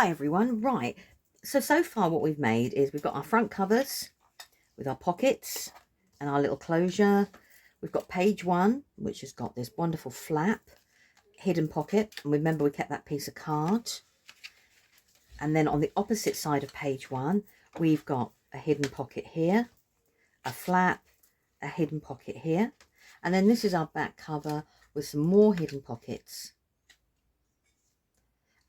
Hi everyone. Right, so far what we've made is we've got our front covers with our pockets and our little closure. We've got page 1, which has got this wonderful flap, hidden pocket, and remember we kept that piece of card. And then on the opposite side of page 1 we've got a hidden pocket here, a flap, a hidden pocket here, and then this is our back cover with some more hidden pockets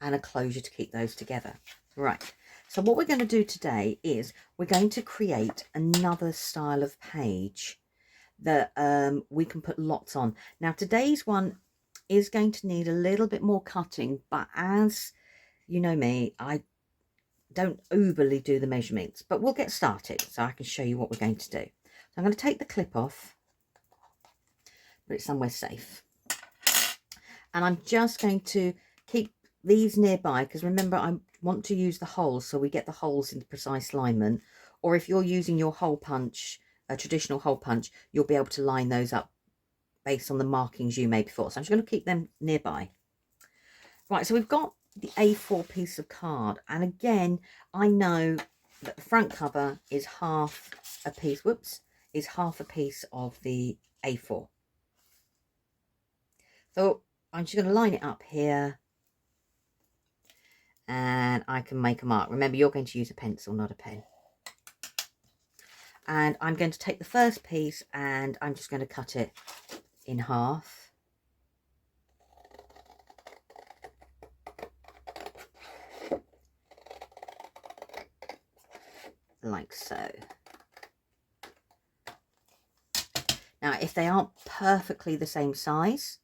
and a closure to keep those together. Right, so what we're going to do today is we're going to create another style of page that we can put lots on. Now today's one is going to need a little bit more cutting, but as you know me, I don't overly do the measurements, but we'll get started so I can show you what we're going to do. So I'm going to take the clip off, put it somewhere safe, and I'm just going to keep these nearby because remember I want to use the holes so we get the holes in the precise alignment, or if you're using your hole punch, a traditional hole punch, you'll be able to line those up based on the markings you made before. So I'm just going to keep them nearby. Right, so we've got the A4 piece of card, and again I know that the front cover is half a piece, is half a piece of the A4. So I'm just going to line it up here and I can make a mark. Remember, you're going to use a pencil, not a pen. And I'm going to take the first piece and I'm just going to cut it in half. Like so. Now, if they aren't perfectly the same size,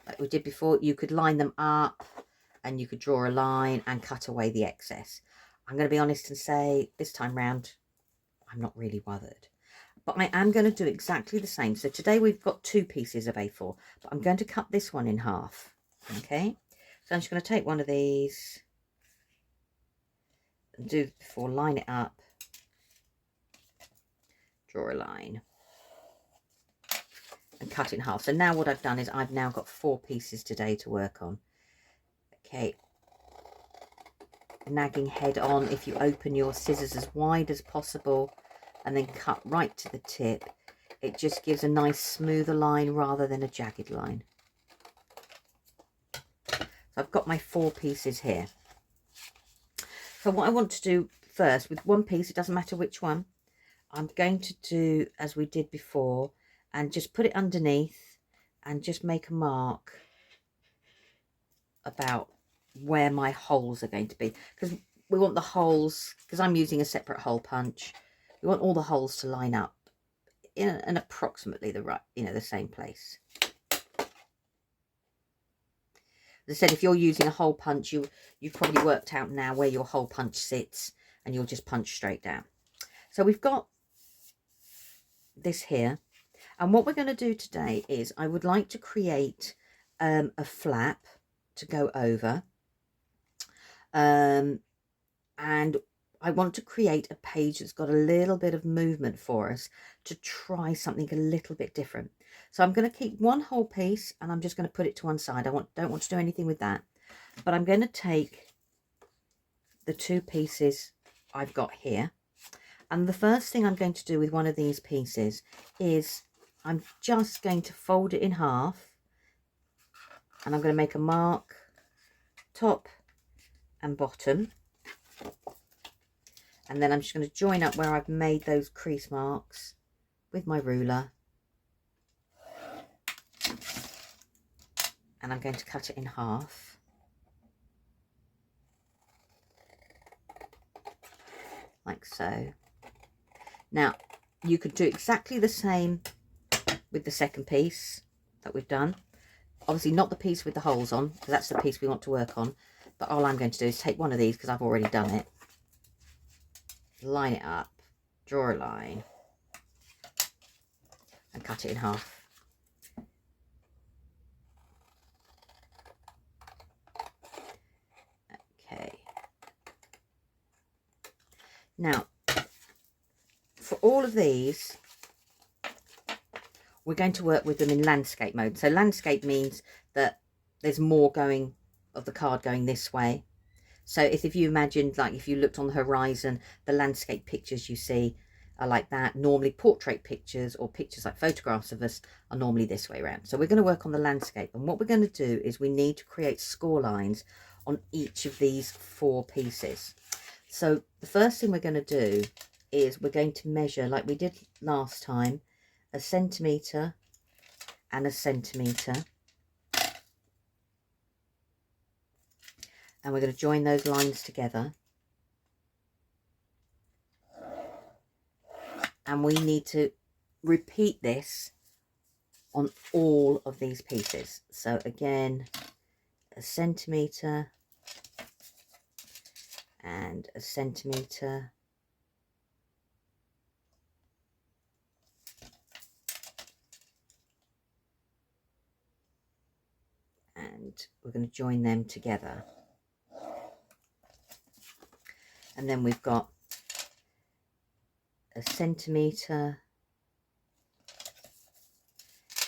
like we did before, you could line them up and you could draw a line and cut away the excess. I'm going to be honest and say this time round, I'm not really bothered. But I am going to do exactly the same. So today we've got 2 pieces of A4, but I'm going to cut this one in half. Okay, so I'm just going to take one of these and do before, line it up, draw a line and cut it in half. So now what I've done is I've now got 4 pieces today to work on. Okay, nagging head on. If you open your scissors as wide as possible and then cut right to the tip, it just gives a nice smoother line rather than a jagged line. So I've got my 4 pieces here. So what I want to do first with one piece, it doesn't matter which one, I'm going to do as we did before and just put it underneath and just make a mark about where my holes are going to be, because we want the holes, because I'm using a separate hole punch, we want all the holes to line up in an approximately the right, the same place. As I said, if you're using a hole punch, you've probably worked out now where your hole punch sits and you'll just punch straight down. So we've got this here, and what we're going to do today is I would like to create a flap to go over, and I want to create a page that's got a little bit of movement for us to try something a little bit different. So I'm going to keep one whole piece and I'm just going to put it to one side. I don't want to do anything with that, but I'm going to take the 2 pieces I've got here, and the first thing I'm going to do with one of these pieces is I'm just going to fold it in half, and I'm going to make a mark top and bottom, and then I'm just going to join up where I've made those crease marks with my ruler, and I'm going to cut it in half. Like so. Now you could do exactly the same with the second piece that we've done. Obviously not the piece with the holes on, because that's the piece we want to work on, but all I'm going to do is take one of these because I've already done it, line it up, draw a line and cut it in half. Okay, now for all of these we're going to work with them in landscape mode. So landscape means that there's more of the card going this way. So if you imagined, like if you looked on the horizon, the landscape pictures you see are like that. Normally portrait pictures or pictures like photographs of us are normally this way around. So we're going to work on the landscape, and what we're going to do is we need to create score lines on each of these 4 pieces. So the first thing we're going to do is we're going to measure, like we did last time, 1 centimetre and 1 centimetre, and we're going to join those lines together, and we need to repeat this on all of these pieces. So again, 1 centimetre and 1 centimetre, and we're going to join them together. And then we've got 1 centimetre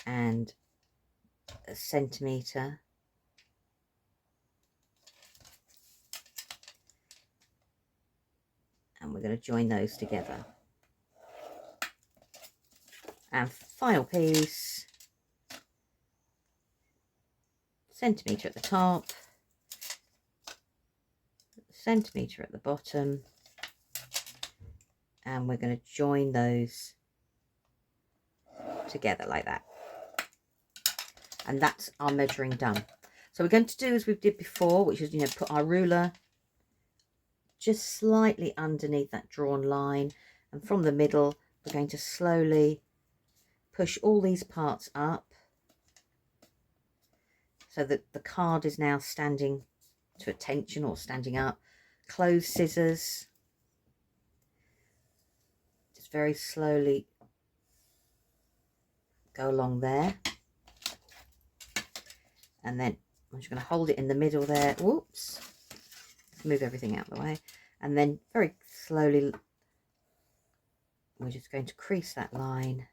and 1 centimetre, and we're going to join those together. And final piece, centimetre at the top, centimetre at the bottom, and we're going to join those together like that. And that's our measuring done. So we're going to do as we did before, which is, you know, put our ruler just slightly underneath that drawn line, and from the middle we're going to slowly push all these parts up so that the card is now standing to attention or standing up. Close scissors, just very slowly go along there, and then I'm just going to hold it in the middle there. Whoops, move everything out of the way, and then very slowly we're just going to crease that line,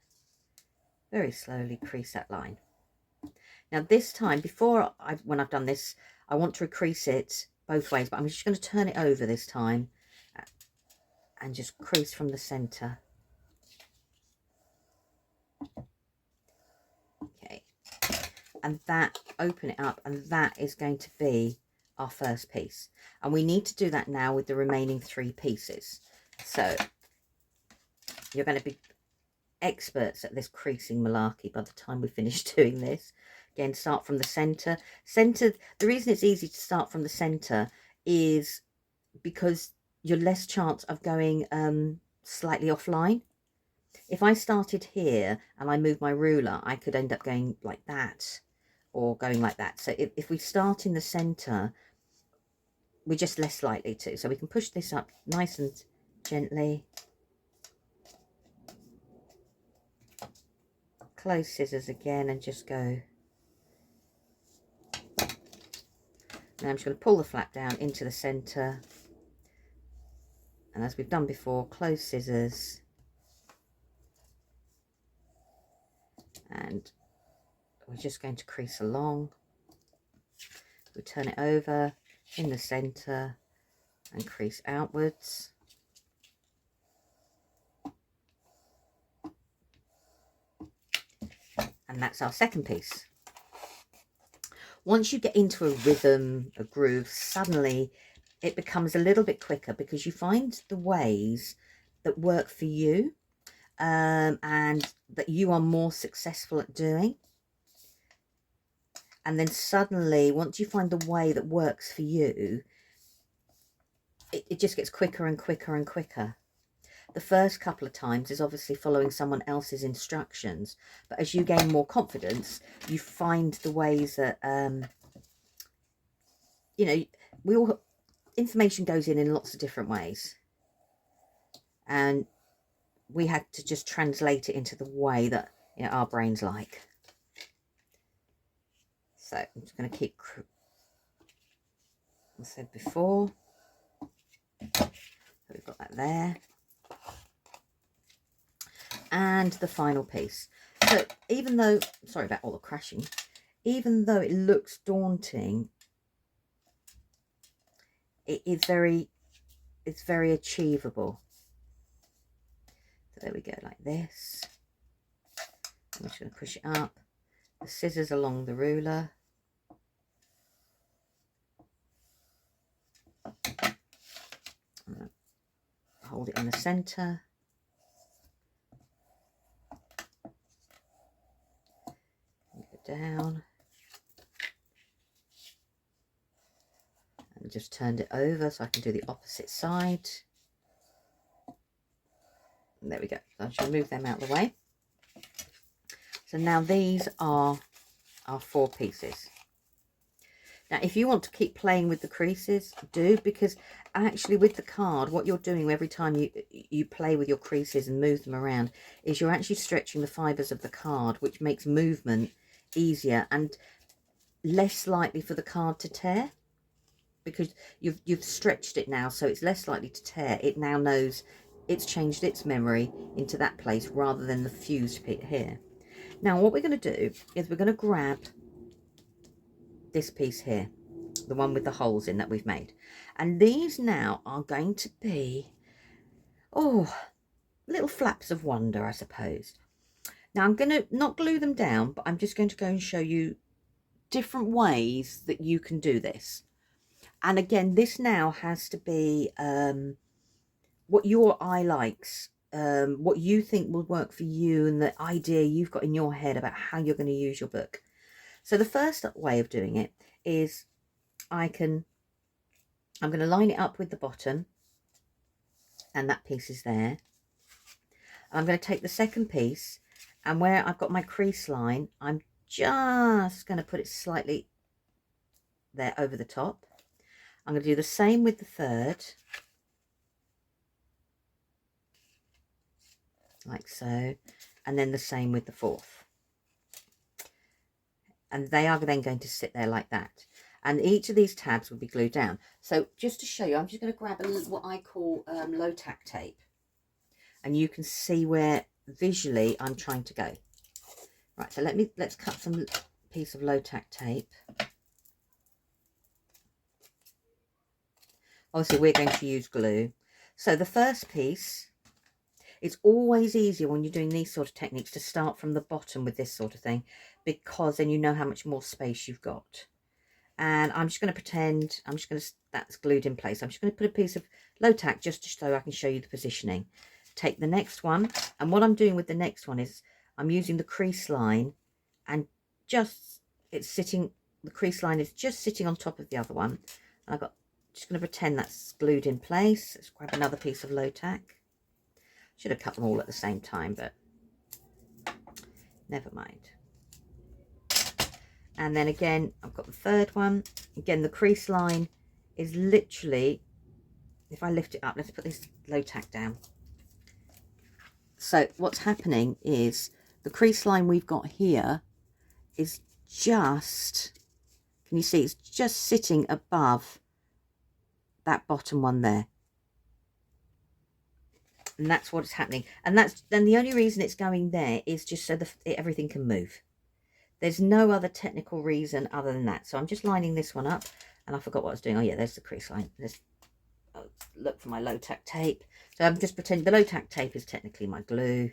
very slowly crease that line. Now this time, when I've done this, I want to crease it both ways, but I'm just going to turn it over this time and just crease from the center. Okay, and that, open it up, and that is going to be our first piece. And we need to do that now with the remaining 3 pieces. So you're going to be experts at this creasing malarkey by the time we finish doing this. Again, start from the center. The reason it's easy to start from the center is because you're less chance of going slightly offline. If I started here and I moved my ruler, I could end up going like that or going like that. So if we start in the center, we're just less likely to. So we can push this up nice and gently. Close scissors again and just go. Now I'm just going to pull the flap down into the center. And as we've done before, close scissors. And we're just going to crease along. We turn it over in the center and crease outwards. And that's our second piece. Once you get into a rhythm, a groove, suddenly it becomes a little bit quicker because you find the ways that work for you and that you are more successful at doing. And then suddenly, once you find the way that works for you, it just gets quicker and quicker and quicker. The first couple of times is obviously following someone else's instructions, but as you gain more confidence, you find the ways that, you know, information goes in lots of different ways, and we had to just translate it into the way that, you know, our brains like. So I'm just going to keep, as I said before, so we've got that there. And the final piece. So even though, sorry about all the crashing, even though it looks daunting, it is very, it's very achievable. So there we go, like this. I'm just going to push it up. The scissors along the ruler. Hold it in the center. Go down. And just turned it over so I can do the opposite side. And there we go. So I shall move them out of the way. So now these are our 4 pieces. Now, if you want to keep playing with the creases, do, because actually with the card, what you're doing every time you play with your creases and move them around is you're actually stretching the fibres of the card, which makes movement easier and less likely for the card to tear, because you've stretched it now, so it's less likely to tear. It now knows it's changed its memory into that place rather than the fused bit here. Now, what we're going to do is we're going to grab this piece here, the one with the holes in that we've made, and these now are going to be, oh, little flaps of wonder, I suppose. Now I'm going to not glue them down, but I'm just going to go and show you different ways that you can do this. And again, this now has to be what your eye likes, what you think will work for you, and the idea you've got in your head about how you're going to use your book. So the first way of doing it is I'm going to line it up with the bottom, and that piece is there. I'm going to take the second piece, and where I've got my crease line, I'm just going to put it slightly there over the top. I'm going to do the same with the third, like so, and then the same with the fourth. And they are then going to sit there like that. And each of these tabs will be glued down. So just to show you, I'm just going to grab what I call low tack tape. And you can see where visually I'm trying to go. Right, so let's cut some piece of low tack tape. Obviously, we're going to use glue. So the first piece, it's always easier when you're doing these sort of techniques to start from the bottom with this sort of thing, because then you know how much more space you've got. And I'm just going to pretend, that's glued in place. I'm just going to put a piece of low tack just so I can show you the positioning. Take the next one, and what I'm doing with the next one is I'm using the crease line, and the crease line is just sitting on top of the other one. And just going to pretend that's glued in place. Let's grab another piece of low tack. Should have cut them all at the same time, but never mind. And then again, I've got the third one. Again, the crease line is literally, if I lift it up, let's put this low tack down. So what's happening is the crease line we've got here is just, can you see, it's just sitting above that bottom one there. And that's what's happening. And then the only reason it's going there is just so everything can move. There's no other technical reason other than that. So I'm just lining this one up, and I forgot what I was doing. Oh yeah, there's the crease line. Look for my low tack tape. So I'm just pretending the low tack tape is technically my glue.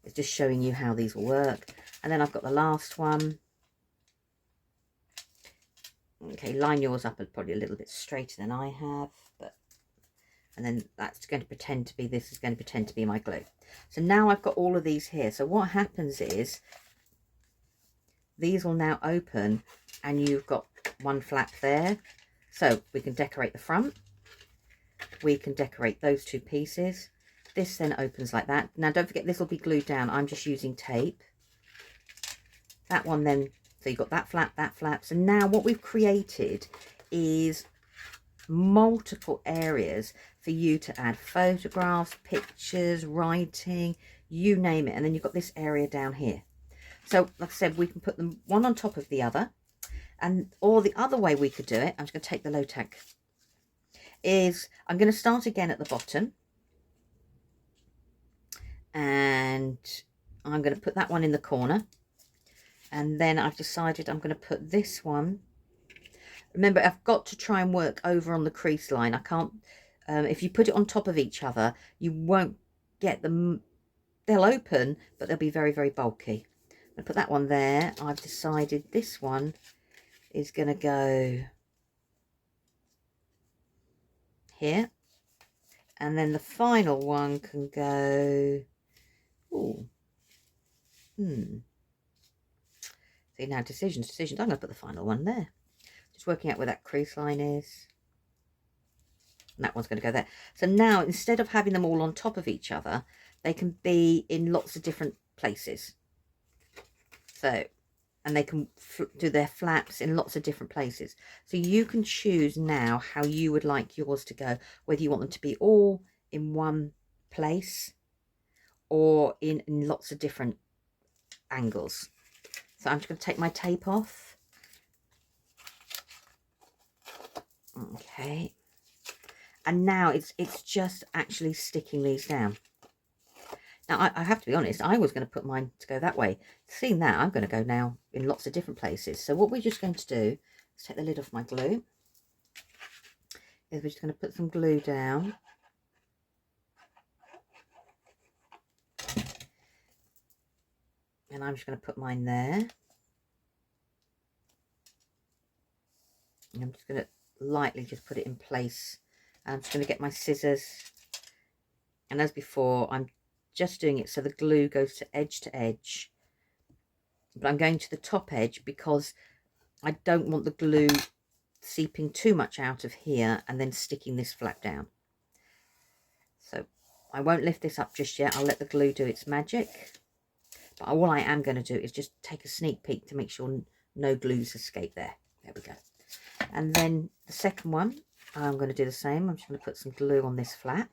It's just showing you how these will work. And then I've got the last one. Okay, line yours up probably a little bit straighter than I have, and then that's going to pretend to be, this is going to pretend to be my glue. So now I've got all of these here. So what happens is these will now open, and you've got one flap there. So we can decorate the front. We can decorate those two pieces. This then opens like that. Now don't forget, this will be glued down. I'm just using tape. That one then, so you've got that flap. So now what we've created is multiple areas for you to add photographs, pictures, writing, you name it. And then you've got this area down here. So like I said, we can put them one on top of the other. Or the other way we could do it, I'm just going to take the low tack, is I'm going to start again at the bottom, and I'm going to put that one in the corner, and then I've decided I'm going to put this one. Remember, I've got to try and work over on the crease line. I can't, if you put it on top of each other, you won't get them. They'll open, but they'll be very, very bulky. I'm going to put that one there. I've decided this one is going to go here. And then the final one can go, ooh, See, now decisions. I'm going to put the final one there. Just working out where that crease line is. And that one's going to go there. So now, instead of having them all on top of each other, they can be in lots of different places. So, and they can do their flaps in lots of different places. So you can choose now how you would like yours to go, whether you want them to be all in one place or in lots of different angles. So I'm just going to take my tape off. Okay. And now it's just actually sticking these down. Now, I have to be honest, I was going to put mine to go that way. Seeing that, I'm going to go now in lots of different places. So what we're just going to do, let's take the lid off my glue, is we're just going to put some glue down. And I'm just going to put mine there. And I'm just going to lightly just put it in place. I'm just going to get my scissors. And as before, I'm just doing it so the glue goes to edge. But I'm going to the top edge because I don't want the glue seeping too much out of here and then sticking this flap down. So I won't lift this up just yet. I'll let the glue do its magic. But all I am going to do is just take a sneak peek to make sure no glues escape there. There we go. And then the second one, I'm going to do the same. I'm just going to put some glue on this flap.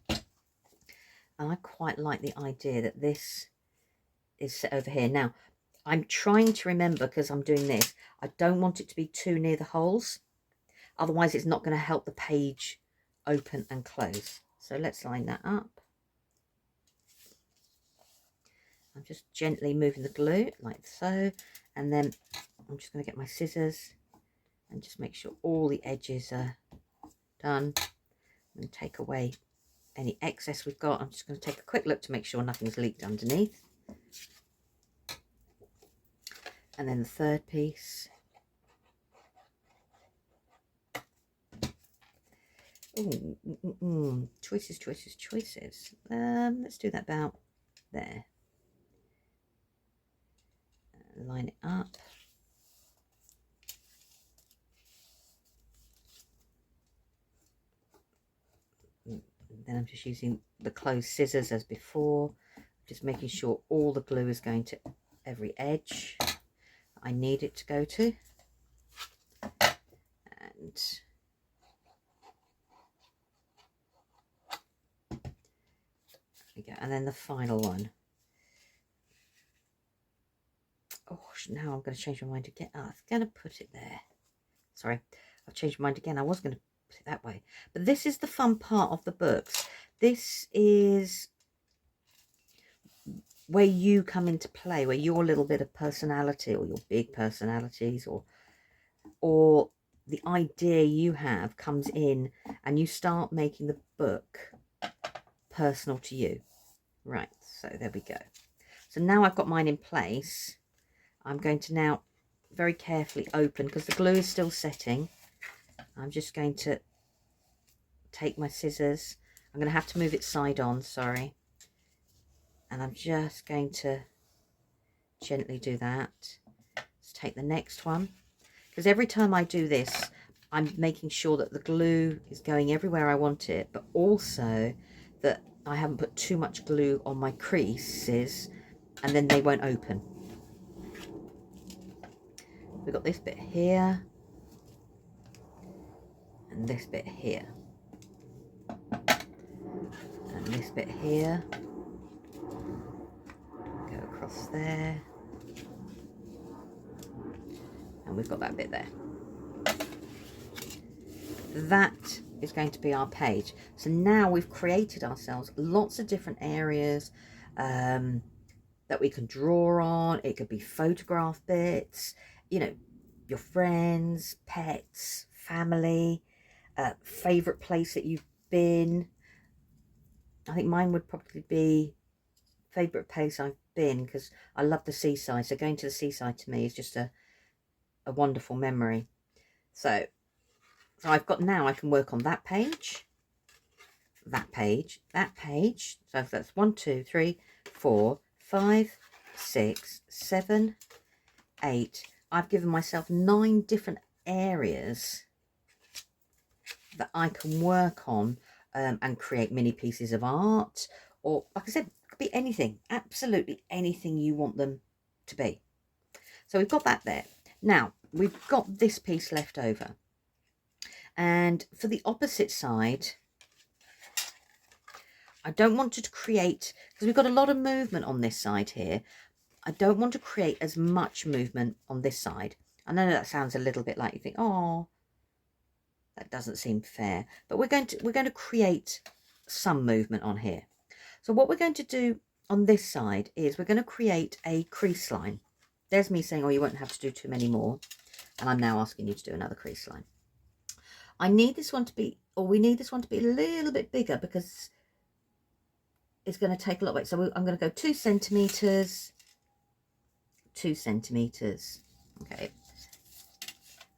And I quite like the idea that this is set over here. Now, I'm trying to remember, because I'm doing this, I don't want it to be too near the holes. Otherwise, it's not going to help the page open and close. So let's line that up. I'm just gently moving the glue like so. And then I'm just going to get my scissors and just make sure all the edges are done. And take away any excess we've got. I'm just going to take a quick look to make sure nothing's leaked underneath. And then the third piece. Ooh, choices. Let's do that about there. Line it up. And then I'm just using the closed scissors as before, just making sure all the glue is going to every edge I need it to go to. And there we go. And then the final one. Oh, now I'm going to change my mind again. Oh, I was going to put it there. Sorry, I've changed my mind again. I was going to put it that way. But this is the fun part of the books. This is where you come into play, where your little bit of personality, or your big personalities, or the idea you have comes in, and you start making the book personal to you. Right, so there we go. So now I've got mine in place. I'm going to now very carefully open, because the glue is still setting. I'm just going to take my scissors. I'm going to have to move it side on, sorry. And I'm just going to gently do that. Let's take the next one. Because every time I do this, I'm making sure that the glue is going everywhere I want it, but also that I haven't put too much glue on my creases, and then they won't open. We've got this bit here, and this bit here, and this bit here. Go across there, and we've got that bit there. That is going to be our page. So now we've created ourselves lots of different areas that we can draw on. It could be photograph bits, you know, your friends, pets, family, favourite place that you've been. I think mine would probably be favourite place I've been, because I love the seaside. So going to the seaside to me is just a wonderful memory. So I've got, now I can work on that page, that page, that page. So that's 1, 2, 3, 4, 5, 6, 7, 8. I've given myself 9 different areas that I can work on and create mini pieces of art, or like I said, it could be anything, absolutely anything you want them to be. So we've got that there. Now we've got this piece left over, and for the opposite side, I don't want to create, because we've got a lot of movement on this side here, I don't want to create as much movement on this side. I know that sounds a little bit like you think, oh, that doesn't seem fair, but we're going to create some movement on here. So what we're going to do on this side is we're going to create a crease line. There's me saying, oh, you won't have to do too many more, and I'm now asking you to do another crease line. I need this one to be, or we need this one to be a little bit bigger, because it's going to take a lot of weight. So I'm going to go 2 centimeters, 2 centimeters, okay,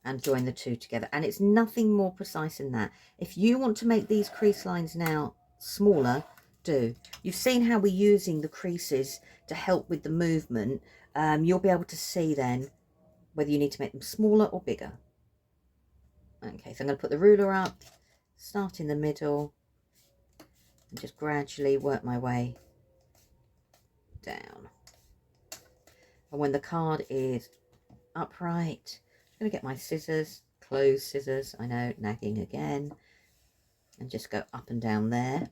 and join the 2 together. And it's nothing more precise than that. If you want to make these crease lines now smaller, do. You've seen how we're using the creases to help with the movement. You'll be able to see then whether you need to make them smaller or bigger. Okay, so I'm going to put the ruler up, start in the middle, and just gradually work my way down. And when the card is upright, I'm going to get my scissors, closed scissors, I know, nagging again, and just go up and down there.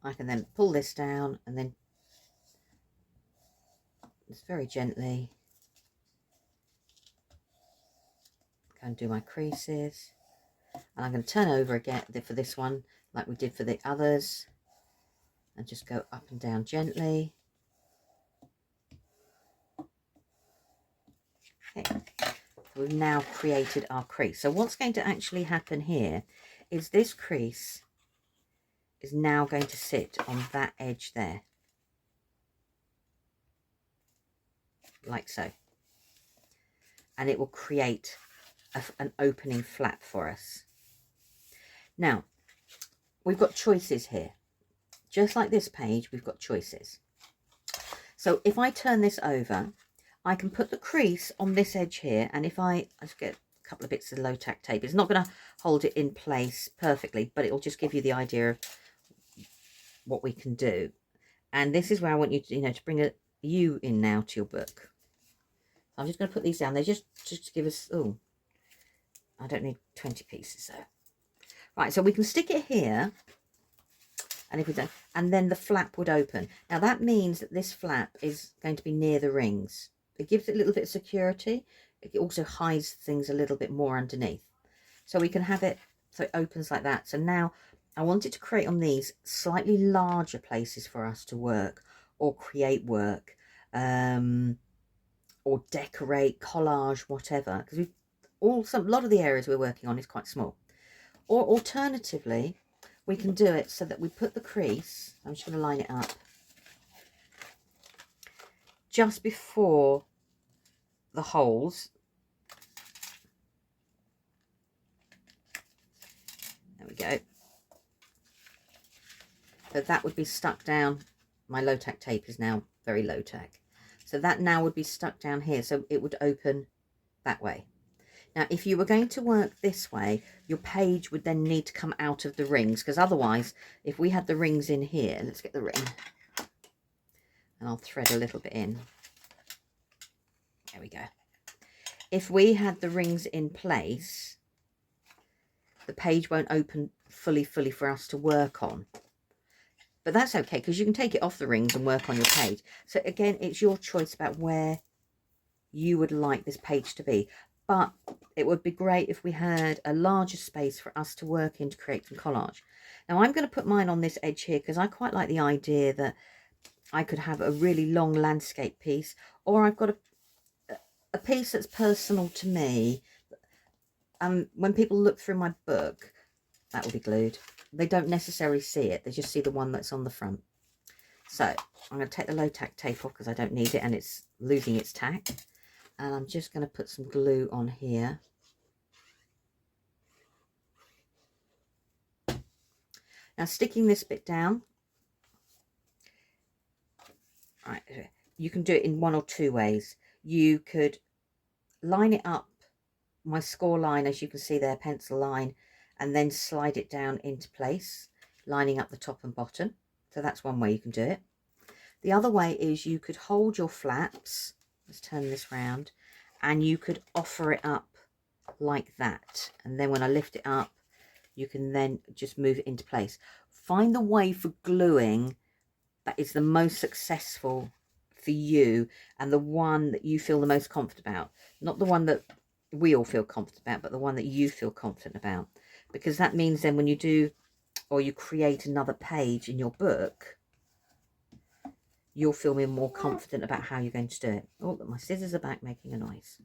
I can then pull this down and then just very gently go and do my creases. And I'm going to turn over again for this one like we did for the others, and just go up and down gently. Okay, we've now created our crease. So what's going to actually happen here is this crease is now going to sit on that edge there, like so, and it will create an opening flap for us. Now we've got choices here, just like this page, we've got choices. So if I turn this over, I can put the crease on this edge here, and if I just get a couple of bits of low tack tape, it's not going to hold it in place perfectly, but it will just give you the idea of what we can do. And this is where I want you to, to bring a you in now to your book. I'm just going to put these down. They just to give us, oh, I don't need 20 pieces though. Right, so we can stick it here, and if we don't, and then the flap would open. Now that means that this flap is going to be near the rings. It gives it a little bit of security. It also hides things a little bit more underneath. So we can have it so it opens like that. So now I wanted to create on these slightly larger places for us to work or create work, or decorate, collage, whatever, because a lot of the areas we're working on is quite small. Or alternatively, we can do it so that we put the crease, I'm just going to line it up, just before the holes. There we go. So that would be stuck down. My low tack tape is now very low tack. So that now would be stuck down here. So it would open that way. Now, if you were going to work this way, your page would then need to come out of the rings, because otherwise, if we had the rings in here, let's get the ring, and I'll thread a little bit in. There we go. If we had the rings in place, the page won't open fully for us to work on. But that's okay, because you can take it off the rings and work on your page. So again, it's your choice about where you would like this page to be. But it would be great if we had a larger space for us to work in to create some collage. Now I'm going to put mine on this edge here, because I quite like the idea that I could have a really long landscape piece, or I've got a piece that's personal to me. When people look through my book, that will be glued. They don't necessarily see it. They just see the one that's on the front. So I'm going to take the low tack tape off because I don't need it and it's losing its tack. And I'm just going to put some glue on here. Now sticking this bit down, right, you can do it in one or two ways. You could line it up, my score line, as you can see there, pencil line, and then slide it down into place, lining up the top and bottom. So that's one way you can do it. The other way is you could hold your flaps, let's turn this round, and you could offer it up like that. And then when I lift it up, you can then just move it into place. Find the way for gluing that is the most successful for you and the one that you feel the most confident about. Not the one that we all feel confident about, but the one that you feel confident about. Because that means then when you do, or you create another page in your book, you'll feel more confident about how you're going to do it. Oh, look, my scissors are back making a noise.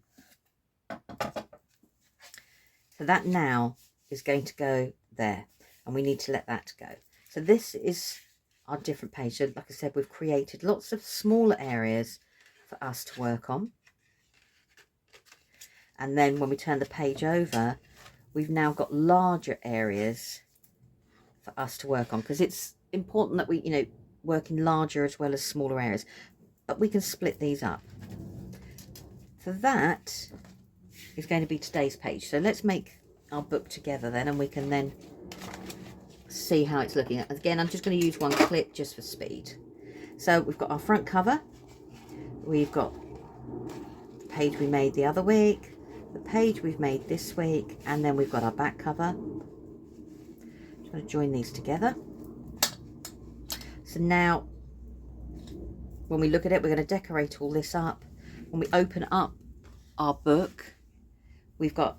So that now is going to go there, and we need to let that go. So this is our different page. So like I said, we've created lots of smaller areas for us to work on. And then when we turn the page over, we've now got larger areas for us to work on, because it's important that we, you know, work in larger as well as smaller areas, but we can split these up. So that is going to be today's page. So let's make our book together then, and we can then see how it's looking. Again, I'm just going to use one clip just for speed. So we've got our front cover, we've got the page we made the other week, the page we've made this week, and then we've got our back cover. Just going to join these together. So now when we look at it, we're going to decorate all this up. When we open up our book, we've got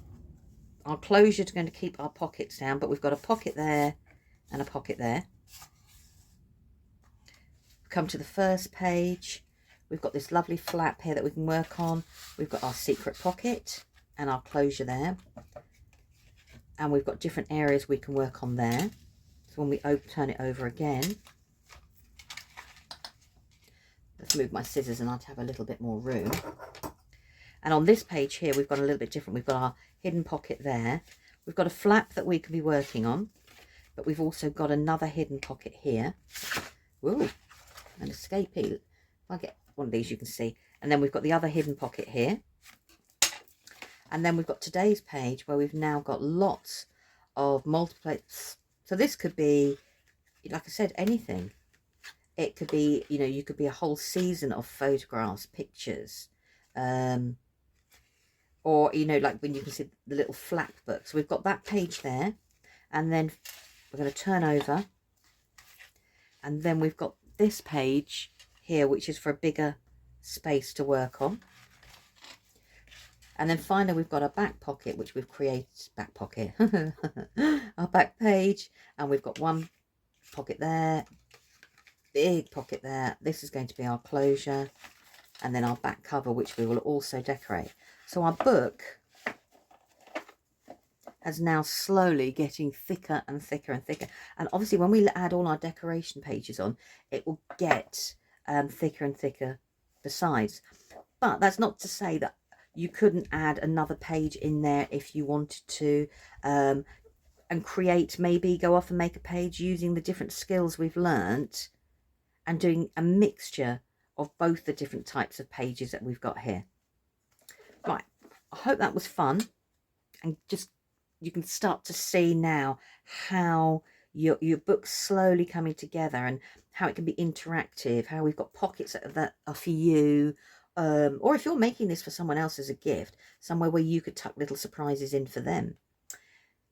our closure to going to keep our pockets down, but we've got a pocket there and a pocket there. Come to the first page, we've got this lovely flap here that we can work on. We've got our secret pocket and our closure there, and we've got different areas we can work on there. So when we turn it over again, let's move my scissors and I'll have a little bit more room. And on this page here, we've got a little bit different. We've got our hidden pocket there. We've got a flap that we can be working on, but we've also got another hidden pocket here. Ooh, an escapee. If I get one of these, you can see. And then we've got the other hidden pocket here. And then we've got today's page where we've now got lots of multiplates. So this could be, like I said, anything. It could be, you know, you could be a whole season of photographs, pictures, or, you know, like when you can see the little flap book. So we've got that page there, and then we're going to turn over, and then we've got this page here, which is for a bigger space to work on. And then finally we've got our back pocket, which we've created, back pocket, our back page, and we've got one pocket there, big pocket there. This is going to be our closure, and then our back cover, which we will also decorate. So our book is now slowly getting thicker and thicker and thicker. And obviously when we add all our decoration pages on, it will get thicker and thicker besides. But that's not to say that you couldn't add another page in there if you wanted to, and create, maybe go off and make a page using the different skills we've learnt and doing a mixture of both the different types of pages that we've got here. Right, I hope that was fun, and just you can start to see now how your book's slowly coming together and how it can be interactive, how we've got pockets that are for you, or if you're making this for someone else as a gift, somewhere where you could tuck little surprises in for them.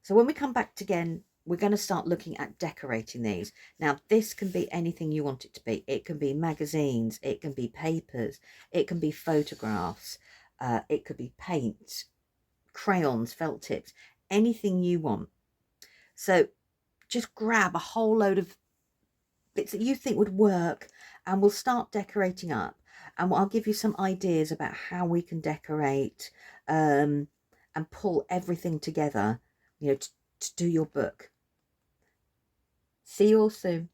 So when we come back again, we're going to start looking at decorating these. Now, this can be anything you want it to be. It can be magazines, it can be papers, it can be photographs, it could be paint, crayons, felt tips, anything you want. So just grab a whole load of bits that you think would work, and we'll start decorating up. and I'll give you some ideas about how we can decorate and pull everything together, you know, to do your book. See you all soon.